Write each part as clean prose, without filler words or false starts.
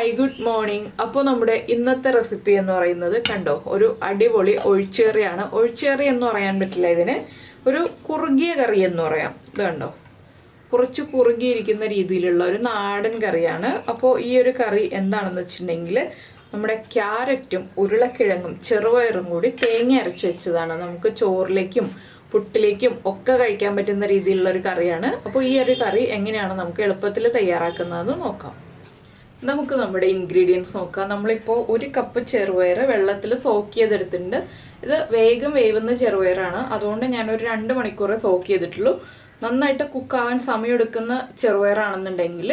Hi good morning. അപ്പോൾ നമ്മുടെ ഇന്നത്തെ റെസിപ്പി എന്ന് പറയുന്നത് കണ്ടോ, ഒരു അടിപൊളി ഒഴിച്ചേറിയാണ്. ഒഴിച്ചേറി എന്ന് പറയാൻ പറ്റില്ല, ഇതിന് ഒരു കുറുകിയ കറി എന്ന് പറയാം. ഇത് കണ്ടോ, കുറച്ച് കുറുകിയിരിക്കുന്ന രീതിയിലുള്ള ഒരു നാടൻ കറിയാണ്. അപ്പോൾ ഈ ഒരു കറി എന്താണെന്ന് വെച്ചിട്ടുണ്ടെങ്കിൽ നമ്മുടെ ക്യാരറ്റും ഉരുളക്കിഴങ്ങും ചെറുപയറും കൂടി തേങ്ങ അരച്ച് വെച്ചതാണ്. നമുക്ക് ചോറിലേക്കും പുട്ടിലേക്കും ഒക്കെ കഴിക്കാൻ പറ്റുന്ന രീതിയിലുള്ള ഒരു കറിയാണ്. അപ്പോൾ ഈ ഒരു കറി എങ്ങനെയാണ് നമുക്ക് എളുപ്പത്തിൽ തയ്യാറാക്കുന്നതെന്ന് നോക്കാം. നമുക്ക് നമ്മുടെ ഇൻഗ്രീഡിയൻസ് നോക്കാം. നമ്മളിപ്പോൾ 1 കപ്പ് ചെറുപയർ വെള്ളത്തിൽ സോക്ക് ചെയ്തെടുത്തിട്ടുണ്ട്. ഇത് വേഗം വേവുന്ന ചെറുപയറാണ്, അതുകൊണ്ട് ഞാനൊരു 2 മണിക്കൂറേ സോക്ക് ചെയ്തിട്ടുള്ളൂ. നന്നായിട്ട് കുക്കാവാൻ സമയമെടുക്കുന്ന ചെറുപയറാണെന്നുണ്ടെങ്കിൽ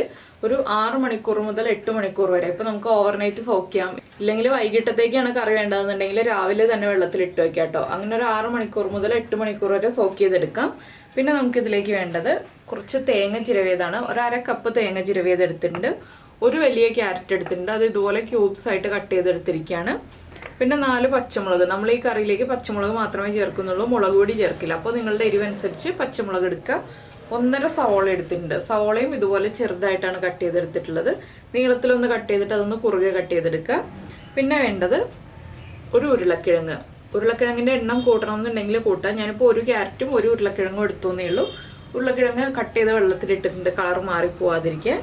ഒരു 6 മണിക്കൂർ മുതൽ 8 മണിക്കൂർ വരെ. ഇപ്പോൾ നമുക്ക് ഓവർനൈറ്റ് സോക്ക് ചെയ്യാം, ഇല്ലെങ്കിൽ വൈകിട്ടത്തേക്കാണ് കറി വേണ്ടതെന്നുണ്ടെങ്കിൽ രാവിലെ തന്നെ വെള്ളത്തിൽ ഇട്ട് വയ്ക്കാം കേട്ടോ. അങ്ങനെ ഒരു 6 മണിക്കൂർ മുതൽ 8 മണിക്കൂർ വരെ സോക്ക് ചെയ്തെടുക്കാം. പിന്നെ നമുക്കിതിലേക്ക് വേണ്ടത് കുറച്ച് തേങ്ങ ചിരവിയതാണ്. 1/2 കപ്പ് തേങ്ങ ചിരവിയത് എടുത്തിട്ടുണ്ട്. ഒരു വലിയ ക്യാരറ്റ് എടുത്തിട്ടുണ്ട്, അത് ഇതുപോലെ ക്യൂബ്സ് ആയിട്ട് കട്ട് ചെയ്തെടുത്തിരിക്കുകയാണ്. പിന്നെ 4 പച്ചമുളക്. നമ്മൾ ഈ കറിയിലേക്ക് പച്ചമുളക് മാത്രമേ ചേർക്കുന്നുള്ളൂ, മുളക് പൊടി ചേർക്കില്ല. അപ്പോൾ നിങ്ങളുടെ എരിവനുസരിച്ച് പച്ചമുളക് എടുക്കുക. 1.5 സവോള എടുത്തിട്ടുണ്ട്. സവോളയും ഇതുപോലെ ചെറുതായിട്ടാണ് കട്ട് ചെയ്തെടുത്തിട്ടുള്ളത്. നീളത്തിലൊന്ന് കട്ട് ചെയ്തിട്ട് അതൊന്ന് കുറുകെ കട്ട് ചെയ്തെടുക്കുക. പിന്നെ വേണ്ടത് ഒരു ഉരുളക്കിഴങ്ങ്. ഉരുളക്കിഴങ്ങിൻ്റെ എണ്ണം കൂട്ടണമെന്നുണ്ടെങ്കിൽ കൂട്ടാം. ഞാനിപ്പോൾ 1 ക്യാരറ്റും 1 ഉരുളക്കിഴങ്ങും എടുത്തുവെന്നേ ഉള്ളൂ. ഉരുളക്കിഴങ്ങ് കട്ട് ചെയ്ത് വെള്ളത്തിലിട്ടിട്ടുണ്ട്, കളർ മാറിപ്പോവാതിരിക്കാൻ.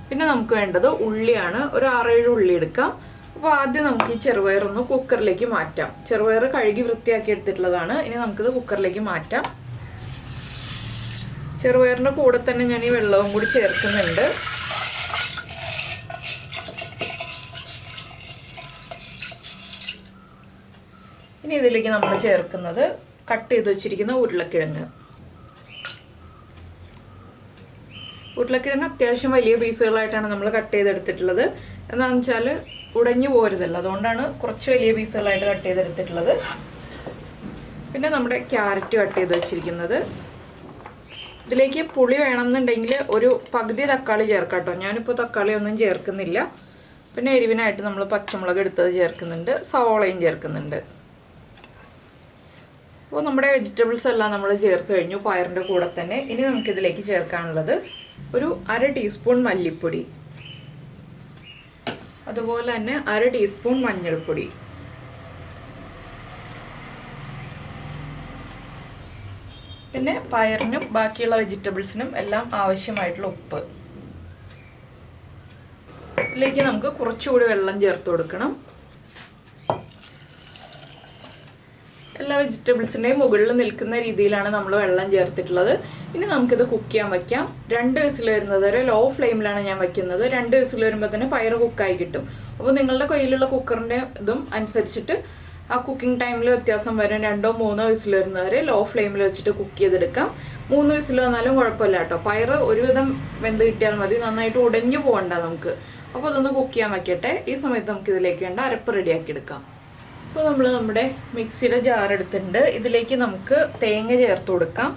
പിന്നെ നമുക്ക് വേണ്ടത് ഉള്ളിയാണ്. ഒരു 6-7 ഉള്ളി എടുക്കാം. അപ്പോൾ ആദ്യം നമുക്ക് ഈ ചെറുപയറൊന്ന് കുക്കറിലേക്ക് മാറ്റാം. ചെറുപയർ കഴുകി വൃത്തിയാക്കി എടുത്തിട്ടുള്ളതാണ്. ഇനി നമുക്കിത് കുക്കറിലേക്ക് മാറ്റാം. ചെറുപയറിൻ്റെ കൂടെ തന്നെ ഞാൻ ഈ വെള്ളവും കൂടി ചേർക്കുന്നുണ്ട്. ഇനി ഇതിലേക്ക് നമ്മൾ ചേർക്കുന്നത് കട്ട് ചെയ്ത് വെച്ചിരിക്കുന്ന ഉരുളക്കിഴങ്ങ്. ഉരുളക്കിഴങ്ങ് അത്യാവശ്യം വലിയ പീസുകളായിട്ടാണ് നമ്മൾ കട്ട് ചെയ്തെടുത്തിട്ടുള്ളത്. എന്താണെന്ന് വെച്ചാൽ ഉടഞ്ഞു പോരുതല്ലോ, അതുകൊണ്ടാണ് കുറച്ച് വലിയ പീസുകളായിട്ട് കട്ട് ചെയ്തെടുത്തിട്ടുള്ളത്. പിന്നെ നമ്മുടെ ക്യാരറ്റ് കട്ട് ചെയ്ത് വെച്ചിരിക്കുന്നത്. ഇതിലേക്ക് പുളി വേണമെന്നുണ്ടെങ്കിൽ ഒരു പകുതി തക്കാളി ചേർക്കാം കേട്ടോ. ഞാനിപ്പോൾ തക്കാളി ഒന്നും ചേർക്കുന്നില്ല. പിന്നെ എരിവിനായിട്ട് നമ്മൾ പച്ചമുളക് എടുത്തത് ചേർക്കുന്നുണ്ട്, സവോളയും ചേർക്കുന്നുണ്ട്. അപ്പോൾ നമ്മുടെ വെജിറ്റബിൾസ് എല്ലാം നമ്മൾ ചേർത്ത് കഴിഞ്ഞു പയറിൻ്റെ കൂടെ തന്നെ. ഇനി നമുക്കിതിലേക്ക് ചേർക്കാനുള്ളത് ഒരു 1/2 ടീസ്പൂൺ മല്ലിപ്പൊടി, അതുപോലെ തന്നെ 1/2 ടീസ്പൂൺ മഞ്ഞൾപ്പൊടി, പിന്നെ പയറിനും ബാക്കിയുള്ള വെജിറ്റബിൾസിനും എല്ലാം ആവശ്യമായിട്ടുള്ള ഉപ്പ്. ഇതിലേക്ക് നമുക്ക് കുറച്ചുകൂടി വെള്ളം ചേർത്ത് കൊടുക്കണം. എല്ലാ വെജിറ്റബിൾസിൻ്റെയും മുകളിൽ നിൽക്കുന്ന രീതിയിലാണ് നമ്മൾ വെള്ളം ചേർത്തിട്ടുള്ളത്. ഇനി നമുക്കിത് കുക്ക് ചെയ്യാൻ വയ്ക്കാം. 2 വിസിൽ വരുന്നത് വരെ ലോ ഫ്ലെയിമിലാണ് ഞാൻ വയ്ക്കുന്നത്. 2 വിസിൽ വരുമ്പോൾ തന്നെ പയർ കുക്കായി കിട്ടും. അപ്പോൾ നിങ്ങളുടെ കയ്യിലുള്ള കുക്കറിൻ്റെ ഇതും അനുസരിച്ചിട്ട് ആ കുക്കിംഗ് ടൈമിൽ വ്യത്യാസം വരും. 2-3 വിസിൽ വരുന്നവരെ ലോ ഫ്ലെയിമിൽ വെച്ചിട്ട് കുക്ക് ചെയ്തെടുക്കാം. 3 വിസിൽ വന്നാലും കുഴപ്പമില്ല കേട്ടോ. പയർ ഒരുവിധം വെന്ത് കിട്ടിയാൽ മതി, നന്നായിട്ട് ഉടഞ്ഞു പോകണ്ട നമുക്ക്. അപ്പോൾ അതൊന്ന് കുക്ക് ചെയ്യാൻ വയ്ക്കട്ടെ. ഈ സമയത്ത് നമുക്ക് ഇതിലേക്ക് വേണ്ട അരപ്പ് റെഡിയാക്കി എടുക്കാം. ഇപ്പോൾ നമ്മൾ നമ്മുടെ മിക്സിയുടെ ജാർ എടുത്തിട്ടുണ്ട്. ഇതിലേക്ക് നമുക്ക് തേങ്ങ ചേർത്ത് കൊടുക്കാം.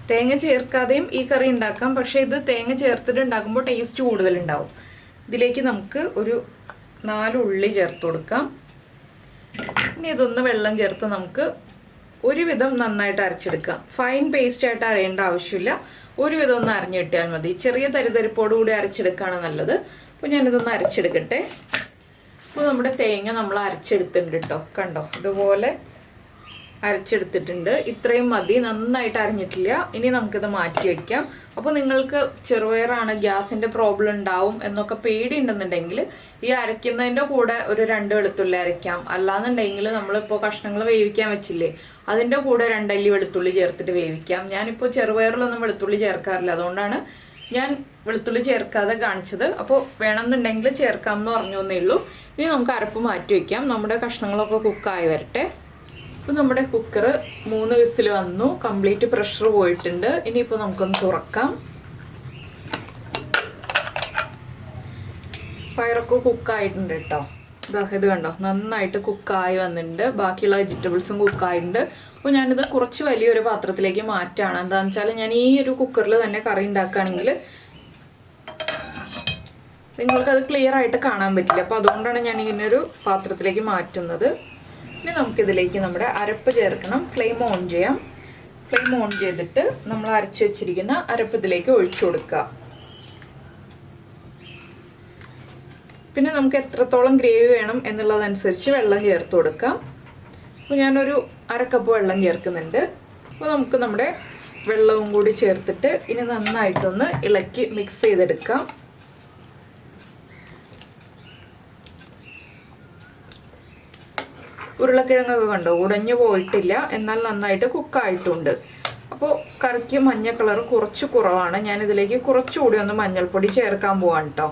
തേങ്ങ ചേർക്കാതെയും ഈ കറി ഉണ്ടാക്കാം, പക്ഷേ ഇത് തേങ്ങ ചേർത്തിട്ട് ഉണ്ടാക്കുമ്പോൾ ടേസ്റ്റ് കൂടുതലുണ്ടാവും. ഇതിലേക്ക് നമുക്ക് ഒരു 4 ഉള്ളി ചേർത്ത് കൊടുക്കാം. ഇനി ഇതൊന്ന് വെള്ളം ചേർത്ത് നമുക്ക് ഒരുവിധം നന്നായിട്ട് അരച്ചെടുക്കാം. ഫൈൻ പേസ്റ്റ് ആയിട്ട് അരയേണ്ട ആവശ്യമില്ല, ഒരുവിധം ഒന്ന് അരഞ്ഞു കിട്ടിയാൽ മതി. ചെറിയ തരിതരിപ്പോടുകൂടി അരച്ചെടുക്കുകയാണ് നല്ലത്. അപ്പോൾ ഞാനിതൊന്ന് അരച്ചെടുക്കട്ടെ. അപ്പോൾ നമ്മുടെ തേങ്ങ നമ്മൾ അരച്ചെടുത്തിട്ടുണ്ട് കേട്ടോ. കണ്ടോ, ഇതുപോലെ അരച്ചെടുത്തിട്ടുണ്ട്. ഇത്രയും മതി, നന്നായിട്ട് അരഞ്ഞിട്ടില്ല. ഇനി നമുക്കിത് മാറ്റി വയ്ക്കാം. അപ്പോൾ നിങ്ങൾക്ക് ചെറുപയറാണ്, ഗ്യാസിൻ്റെ പ്രോബ്ലം ഉണ്ടാവും എന്നൊക്കെ പേടി ഉണ്ടെന്നുണ്ടെങ്കിൽ ഈ അരയ്ക്കുന്നതിൻ്റെ കൂടെ ഒരു 2 വെളുത്തുള്ളി അരയ്ക്കാം. അല്ലാന്നുണ്ടെങ്കിൽ നമ്മളിപ്പോൾ കഷ്ണങ്ങൾ വേവിക്കാൻ വെച്ചില്ലേ, അതിൻ്റെ കൂടെ 2 അല്ലി വെളുത്തുള്ളി ചേർത്തിട്ട് വേവിക്കാം. ഞാനിപ്പോൾ ചെറുപയറിലൊന്നും വെളുത്തുള്ളി ചേർക്കാറില്ല, അതുകൊണ്ടാണ് ഞാൻ വെളുത്തുള്ളി ചേർക്കാതെ കാണിച്ചത്. അപ്പോൾ വേണമെന്നുണ്ടെങ്കിൽ ചേർക്കാം എന്ന് പറഞ്ഞു എന്നേ ഉള്ളൂ. ഇനി നമുക്ക് അരപ്പ് മാറ്റി വയ്ക്കാം. നമ്മുടെ കഷ്ണങ്ങളൊക്കെ കുക്കായി വരട്ടെ. ഇപ്പോൾ നമ്മുടെ കുക്കർ 3 വിസിൽ വന്നു, കംപ്ലീറ്റ് പ്രഷർ പോയിട്ടുണ്ട്. ഇനിയിപ്പോൾ നമുക്കൊന്ന് തുറക്കാം. പയറൊക്കെ കുക്കായിട്ടുണ്ട് കേട്ടോ. ഇത് കണ്ടോ, നന്നായിട്ട് കുക്കായി വന്നിട്ടുണ്ട്. ബാക്കിയുള്ള വെജിറ്റബിൾസും കുക്കായിട്ടുണ്ട്. അപ്പോൾ ഞാനിത് കുറച്ച് വലിയൊരു പാത്രത്തിലേക്ക് മാറ്റാണ്. എന്താണെന്ന് വെച്ചാൽ ഞാൻ ഈ ഒരു കുക്കറിൽ തന്നെ കറി ഉണ്ടാക്കുകയാണെങ്കിൽ നിങ്ങൾക്കത് ക്ലിയർ ആയിട്ട് കാണാൻ പറ്റില്ല. അപ്പോൾ അതുകൊണ്ടാണ് ഞാൻ ഇങ്ങനൊരു പാത്രത്തിലേക്ക് മാറ്റുന്നത്. ഇനി നമുക്കിതിലേക്ക് നമ്മുടെ അരപ്പ് ചേർക്കണം. ഫ്ലെയിം ഓൺ ചെയ്യാം. ഫ്ലെയിം ഓൺ ചെയ്തിട്ട് നമ്മൾ അരച്ച് വെച്ചിരിക്കുന്ന അരപ്പ് ഇതിലേക്ക് ഒഴിച്ചു കൊടുക്കുക. പിന്നെ നമുക്ക് എത്രത്തോളം ഗ്രേവി വേണം എന്നുള്ളതനുസരിച്ച് വെള്ളം ചേർത്ത് കൊടുക്കാം. അപ്പോൾ ഞാനൊരു 1/2 കപ്പ് വെള്ളം ചേർക്കുന്നുണ്ട്. അപ്പോൾ നമുക്ക് നമ്മുടെ വെള്ളവും കൂടി ചേർത്തിട്ട് ഇനി നന്നായിട്ടൊന്ന് ഇളക്കി മിക്സ് ചെയ്തെടുക്കാം. ഉരുളക്കിഴങ്ങൊക്കെ കണ്ടോ, ഉടഞ്ഞു പോയിട്ടില്ല, എന്നാൽ നന്നായിട്ട് കുക്കായിട്ടുണ്ട്. അപ്പോൾ കറിക്ക് മഞ്ഞ കളർ കുറച്ച് കുറവാണ്. ഞാനിതിലേക്ക് കുറച്ചുകൂടി ഒന്ന് മഞ്ഞൾപ്പൊടി ചേർക്കാൻ പോവാണ് കേട്ടോ.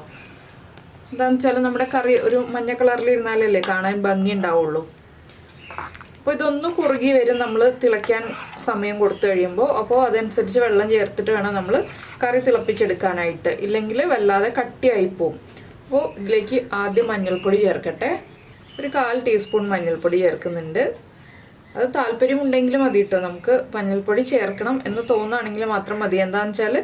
എന്താണെന്ന് വെച്ചാൽ നമ്മുടെ കറി ഒരു മഞ്ഞ കളറിലിരുന്നാലല്ലേ കാണാൻ ഭംഗി ഉണ്ടാവുള്ളൂ. അപ്പോൾ ഇതൊന്ന് കുറുകി വരും നമ്മൾ തിളയ്ക്കാൻ സമയം കൊടുത്തു കഴിയുമ്പോൾ. അപ്പോൾ അതനുസരിച്ച് വെള്ളം ചേർത്തിട്ട് വേണം നമ്മൾ കറി തിളപ്പിച്ചെടുക്കാനായിട്ട്, ഇല്ലെങ്കിൽ വല്ലാതെ കട്ടിയായി പോവും. അപ്പോൾ ഇതിലേക്ക് ആദ്യം മഞ്ഞൾപ്പൊടി ചേർക്കട്ടെ. ഒരു 1/4 ടീസ്പൂൺ മഞ്ഞൾപ്പൊടി ചേർക്കുന്നുണ്ട്. അത് താല്പര്യമുണ്ടെങ്കിൽ മതി കേട്ടോ. നമുക്ക് മഞ്ഞൾപ്പൊടി ചേർക്കണം എന്ന് തോന്നുകയാണെങ്കിൽ മാത്രം മതി. എന്താണെന്ന് വെച്ചാൽ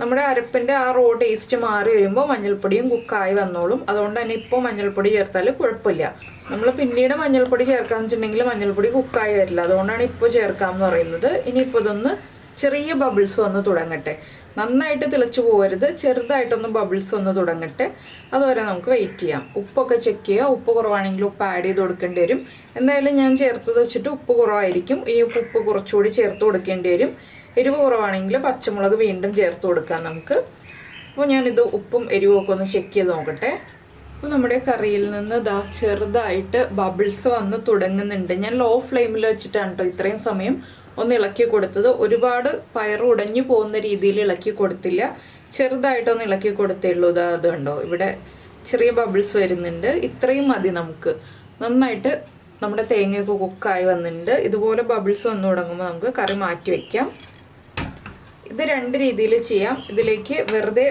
നമ്മുടെ അരപ്പിൻ്റെ ആ റോ ടേസ്റ്റ് മാറി വരുമ്പോൾ മഞ്ഞൾപ്പൊടിയും കുക്കായി വന്നോളും. അതുകൊണ്ട് തന്നെ ഇപ്പോൾ മഞ്ഞൾപ്പൊടി ചേർത്താൽ കുഴപ്പമില്ല. നമ്മൾ പിന്നീട് മഞ്ഞൾപ്പൊടി ചേർക്കാന്ന് വെച്ചിട്ടുണ്ടെങ്കിൽ മഞ്ഞൾപ്പൊടി കുക്കായി വരില്ല. അതുകൊണ്ടാണ് ഇപ്പോൾ ചേർക്കാമെന്ന് പറയുന്നത്. ഇനിയിപ്പോൾ ഇതൊന്ന് ചെറിയ ബബിൾസ് വന്ന് തുടങ്ങട്ടെ. നന്നായിട്ട് തിളച്ചു പോകരുത്, ചെറുതായിട്ടൊന്ന് ബബിൾസ് വന്ന് തുടങ്ങട്ടെ. അതുവരെ നമുക്ക് വെയിറ്റ് ചെയ്യാം. ഉപ്പൊക്കെ ചെക്ക് ചെയ്യുക. ഉപ്പ് കുറവാണെങ്കിൽ ഉപ്പ് ആഡ് ചെയ്ത് കൊടുക്കേണ്ടി വരും. എന്തായാലും ഞാൻ ചേർത്തത് വെച്ചിട്ട് ഉപ്പ് കുറവായിരിക്കും. ഇനി ഉപ്പ് കുറച്ചുകൂടി ചേർത്ത് കൊടുക്കേണ്ടി വരും. എരിവ് കുറവാണെങ്കിൽ പച്ചമുളക് വീണ്ടും ചേർത്ത് കൊടുക്കാം നമുക്ക്. അപ്പോൾ ഞാനിത് ഉപ്പും എരിവും ഒക്കെ ഒന്ന് ചെക്ക് ചെയ്ത് നോക്കട്ടെ. അപ്പോൾ നമ്മുടെ കറിയിൽ നിന്ന് ചെറുതായിട്ട് ബബിൾസ് വന്ന് തുടങ്ങുന്നുണ്ട്. ഞാൻ ലോ ഫ്ലെയിമിൽ വെച്ചിട്ടാണ് കേട്ടോ ഇത്രയും സമയം ഒന്ന് ഇളക്കി കൊടുത്തത്. ഒരുപാട് പയർ ഉടഞ്ഞു പോകുന്ന രീതിയിൽ ഇളക്കി കൊടുത്തില്ല, ചെറുതായിട്ടൊന്ന് ഇളക്കി കൊടുത്തേ ഉള്ളൂ. അത് കണ്ടോ, ഇവിടെ ചെറിയ ബബിൾസ് വരുന്നുണ്ട്. ഇത്രയും മതി നമുക്ക്. നന്നായിട്ട് നമ്മുടെ തേങ്ങയൊക്കെ കുക്കായി വന്നിട്ടുണ്ട്. ഇതുപോലെ ബബിൾസ് വന്നു തുടങ്ങുമ്പോൾ നമുക്ക് കറി മാറ്റി വയ്ക്കാം. ഇത് 2 രീതിയിൽ ചെയ്യാം. ഇതിലേക്ക് വെറുതെ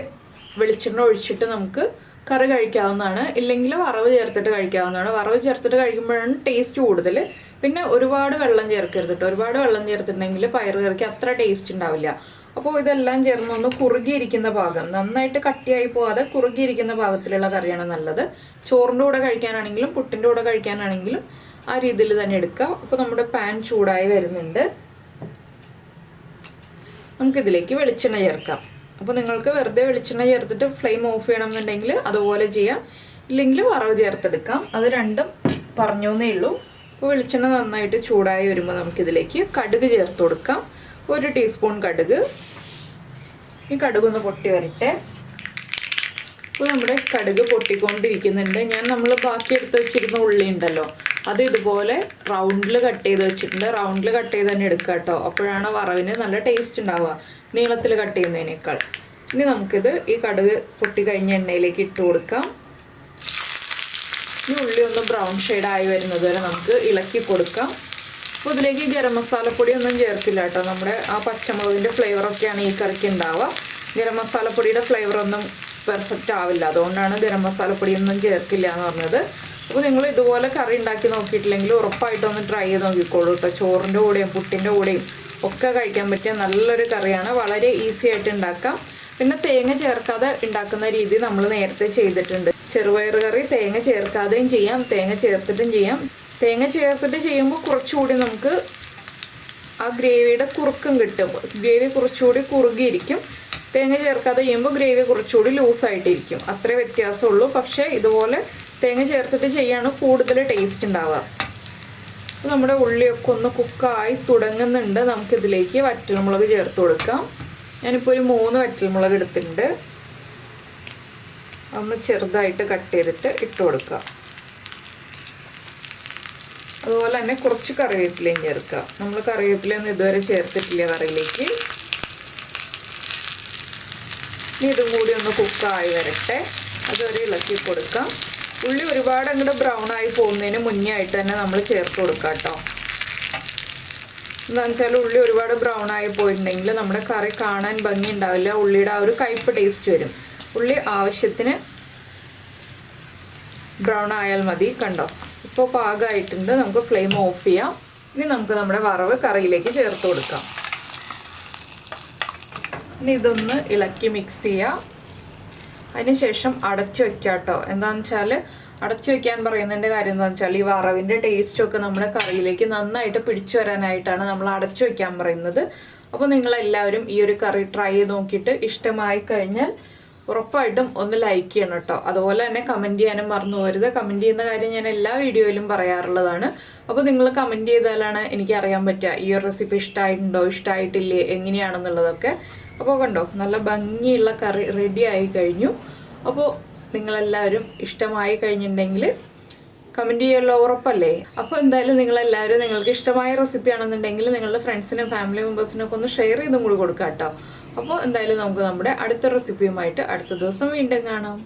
വെളിച്ചെണ്ണ ഒഴിച്ചിട്ട് നമുക്ക് കറി കഴിക്കാവുന്നതാണ്, ഇല്ലെങ്കിൽ വറവ് ചേർത്തിട്ട് കഴിക്കാവുന്നതാണ്. വറവ് ചേർത്തിട്ട് കഴിക്കുമ്പോഴാണ് ടേസ്റ്റ് കൂടുതൽ. പിന്നെ ഒരുപാട് വെള്ളം ചേർക്കരുത് കേട്ടോ. ഒരുപാട് വെള്ളം ചേർത്തിട്ടുണ്ടെങ്കിൽ പയർ കറിക്ക് അത്ര ടേസ്റ്റ് ഉണ്ടാവില്ല. അപ്പോൾ ഇതെല്ലാം ചേർന്നൊന്ന് കുറുകിയിരിക്കുന്ന ഭാഗം, നന്നായിട്ട് കട്ടിയായി പോകാതെ കുറുകിയിരിക്കുന്ന ഭാഗത്തിലുള്ള കറിയാണ് നല്ലത്. ചോറിൻ്റെ കൂടെ കഴിക്കാനാണെങ്കിലും പുട്ടിൻ്റെ കൂടെ കഴിക്കാനാണെങ്കിലും ആ രീതിയിൽ തന്നെ എടുക്കുക. അപ്പോൾ നമ്മുടെ പാൻ ചൂടായി വരുന്നുണ്ട്. നമുക്കിതിലേക്ക് വെളിച്ചെണ്ണ ചേർക്കാം. അപ്പോൾ നിങ്ങൾക്ക് വെറുതെ വെളിച്ചെണ്ണ ചേർത്തിട്ട് ഫ്ലെയിം ഓഫ് ചെയ്യണമെന്നുണ്ടെങ്കിൽ അതുപോലെ ചെയ്യാം, ഇല്ലെങ്കിൽ വറവ് ചേർത്തെടുക്കാം. അത് രണ്ടും പറഞ്ഞു എന്നേ ഉള്ളൂ. അപ്പോൾ വെളിച്ചെണ്ണ നന്നായിട്ട് ചൂടായി വരുമ്പോൾ നമുക്കിതിലേക്ക് കടുക് ചേർത്ത് കൊടുക്കാം. 1 ടീസ്പൂൺ കടുക്. ഈ കടുകൊന്ന് പൊട്ടി വരട്ടെ. അപ്പോൾ നമ്മുടെ കടുക് പൊട്ടിക്കൊണ്ടിരിക്കുന്നുണ്ട്. നമ്മൾ ബാക്കി എടുത്ത് വെച്ചിരുന്ന ഉള്ളി ഉണ്ടല്ലോ, അത് ഇതുപോലെ റൗണ്ടിൽ കട്ട് ചെയ്ത് വെച്ചിട്ടുണ്ട്. റൗണ്ടിൽ കട്ട് ചെയ്ത് തന്നെ എടുക്കുക കേട്ടോ. അപ്പോഴാണ് വറവിന് നല്ല ടേസ്റ്റ് ഉണ്ടാവുക, നീളത്തിൽ കട്ട് ചെയ്യുന്നതിനേക്കാൾ. ഇനി നമുക്കിത് ഈ കടുക് പൊട്ടി കഴിഞ്ഞ എണ്ണയിലേക്ക് ഇട്ട് കൊടുക്കാം. ഈ ഉള്ളി ഒന്ന് ബ്രൗൺ ഷെയ്ഡായി വരുന്നത് വരെ നമുക്ക് ഇളക്കി കൊടുക്കാം. അപ്പോൾ ഇതിലേക്ക് ഗരം മസാലപ്പൊടി ഒന്നും ചേർക്കില്ല കേട്ടോ. നമ്മുടെ ആ പച്ചമുളകിൻ്റെ ഫ്ലേവറൊക്കെയാണ് ഈ കറിക്ക് ഉണ്ടാവുക. ഗരം മസാലപ്പൊടിയുടെ ഫ്ലേവറൊന്നും പെർഫെക്റ്റ് ആവില്ല. അതുകൊണ്ടാണ് ഗരം മസാലപ്പൊടിയൊന്നും ചേർക്കില്ല എന്ന് പറഞ്ഞത്. അപ്പോൾ നിങ്ങൾ ഇതുപോലെ കറി ഉണ്ടാക്കി നോക്കിയിട്ടില്ലെങ്കിൽ ഉറപ്പായിട്ടൊന്ന് ട്രൈ ചെയ്ത് നോക്കിക്കോളൂ കേട്ടോ. ചോറിൻ്റെ കൂടെയും പുട്ടിൻ്റെ കൂടെയും ഒക്കെ കഴിക്കാൻ പറ്റിയ നല്ലൊരു കറിയാണ്. വളരെ ഈസി ആയിട്ട് ഉണ്ടാക്കാം. പിന്നെ തേങ്ങ ചേർക്കാതെ ഉണ്ടാക്കുന്ന രീതി നമ്മൾ നേരത്തെ ചെയ്തിട്ടുണ്ട്. ചെറുപയർ കറി തേങ്ങ ചേർക്കാതെയും ചെയ്യാം, തേങ്ങ ചേർത്തിട്ടും ചെയ്യാം. തേങ്ങ ചേർത്തിട്ട് ചെയ്യുമ്പോൾ കുറച്ചുകൂടി നമുക്ക് ആ ഗ്രേവിയുടെ കുറുക്കം കിട്ടും. ഗ്രേവി കുറച്ചുകൂടി കുറുകിയിരിക്കും. തേങ്ങ ചേർക്കാതെ ചെയ്യുമ്പോൾ ഗ്രേവി കുറച്ചുകൂടി ലൂസായിട്ടിരിക്കും. അത്രേ വ്യത്യാസമുള്ളൂ. പക്ഷേ ഇതുപോലെ തേങ്ങ ചേർത്തിട്ട് ചെയ്യാണ് കൂടുതൽ ടേസ്റ്റ് ഉണ്ടാവുക. നമ്മുടെ ഉള്ളിയൊക്കെ ഒന്ന് കുക്കായി തുടങ്ങുന്നുണ്ട്. നമുക്കിതിലേക്ക് വറ്റൽമുളക് ചേർത്ത് കൊടുക്കാം. ഞാനിപ്പോൾ ഒരു 3 വറ്റൽമുളക് എടുത്തിട്ടുണ്ട്. ഒന്ന് ചെറുതായിട്ട് കട്ട് ചെയ്തിട്ട് ഇട്ട് കൊടുക്കുക. അതുപോലെ തന്നെ കുറച്ച് കറിവേപ്പിലയും ചേർക്കുക. നമ്മൾ കറിവേപ്പിലയൊന്നും ഇതുവരെ ചേർത്തിട്ടില്ല കറിയിലേക്ക്. ഇനി ഇതും കൂടി ഒന്ന് കുക്കായി വരട്ടെ. അതുവരെ ഇളക്കി കൊടുക്കാം. ഉള്ളി ഒരുപാട് അങ്ങോട്ട് ബ്രൗൺ ആയി പോകുന്നതിന് മുന്നേ ആയിട്ട് തന്നെ നമ്മൾ ചേർത്ത് കൊടുക്കാം കേട്ടോ. എന്താണെന്ന് വെച്ചാൽ ഉള്ളി ഒരുപാട് ബ്രൗൺ ആയി പോയിട്ടുണ്ടെങ്കിൽ നമ്മുടെ കറി കാണാൻ ഭംഗി ഉണ്ടാവില്ല. ഉള്ളിയുടെ ആ ഒരു കയ്പ്പ് ടേസ്റ്റ് വരും. ഉള്ളി ആവശ്യത്തിന് ബ്രൗൺ ആയാൽ മതി. കണ്ടോ, ഇപ്പോൾ പാകമായിട്ടുണ്ട്. നമുക്ക് ഫ്ലെയിം ഓഫ് ചെയ്യാം. ഇനി നമുക്ക് നമ്മുടെ വറവ് കറിയിലേക്ക് ചേർത്ത് കൊടുക്കാം. ഇനി ഇതൊന്ന് ഇളക്കി മിക്സ് ചെയ്യാം. അതിനുശേഷം അടച്ചു വെക്കാം കേട്ടോ. എന്താണെന്ന് വെച്ചാൽ അടച്ചു വെക്കാൻ പറയുന്നതിൻ്റെ കാര്യം എന്താണെന്ന് വെച്ചാൽ ഈ വറവിൻ്റെ ടേസ്റ്റൊക്കെ നമ്മുടെ കറിയിലേക്ക് നന്നായിട്ട് പിടിച്ചു വരാനായിട്ടാണ് നമ്മൾ അടച്ചു വെക്കാൻ പറയുന്നത്. അപ്പോൾ നിങ്ങളെല്ലാവരും ഈ ഒരു കറി ട്രൈ ചെയ്ത് നോക്കിയിട്ട് ഇഷ്ടമായി കഴിഞ്ഞാൽ ഉറപ്പായിട്ടും ഒന്ന് ലൈക്ക് ചെയ്യണം കേട്ടോ. അതുപോലെ തന്നെ കമൻറ്റ് ചെയ്യാനും മറന്നു പോകരുത്. കമൻറ്റ് ചെയ്യുന്ന കാര്യം ഞാൻ എല്ലാ വീഡിയോയിലും പറയാറുള്ളതാണ്. അപ്പോൾ നിങ്ങൾ കമൻറ്റ് ചെയ്താലാണ് എനിക്ക് അറിയാൻ പറ്റുക ഈ ഒരു റെസിപ്പി ഇഷ്ടമായിട്ടുണ്ടോ ഇഷ്ടമായിട്ടില്ലേ എങ്ങനെയാണെന്നുള്ളതൊക്കെ. അപ്പോൾ കണ്ടോ നല്ല ഭംഗിയുള്ള കറി റെഡി ആയി കഴിഞ്ഞു. അപ്പോൾ നിങ്ങളെല്ലാവരും ഇഷ്ടമായി കഴിഞ്ഞിട്ടുണ്ടെങ്കിൽ കമൻറ്റ് ചെയ്യുമല്ലോ, ഉറപ്പല്ലേ? അപ്പോൾ എന്തായാലും നിങ്ങളെല്ലാവരും നിങ്ങൾക്ക് ഇഷ്ടമായ റെസിപ്പി ആണെന്നുണ്ടെങ്കിൽ നിങ്ങളുടെ ഫ്രണ്ട്സിനും ഫാമിലി മെമ്പേഴ്സിനൊക്കെ ഒന്ന് ഷെയർ ചെയ്തും കൂടി കൊടുക്കാം കേട്ടോ. അപ്പോൾ എന്തായാലും നമുക്ക് നമ്മുടെ അടുത്ത റെസിപ്പിയുമായിട്ട് അടുത്ത ദിവസം വീണ്ടും കാണാം.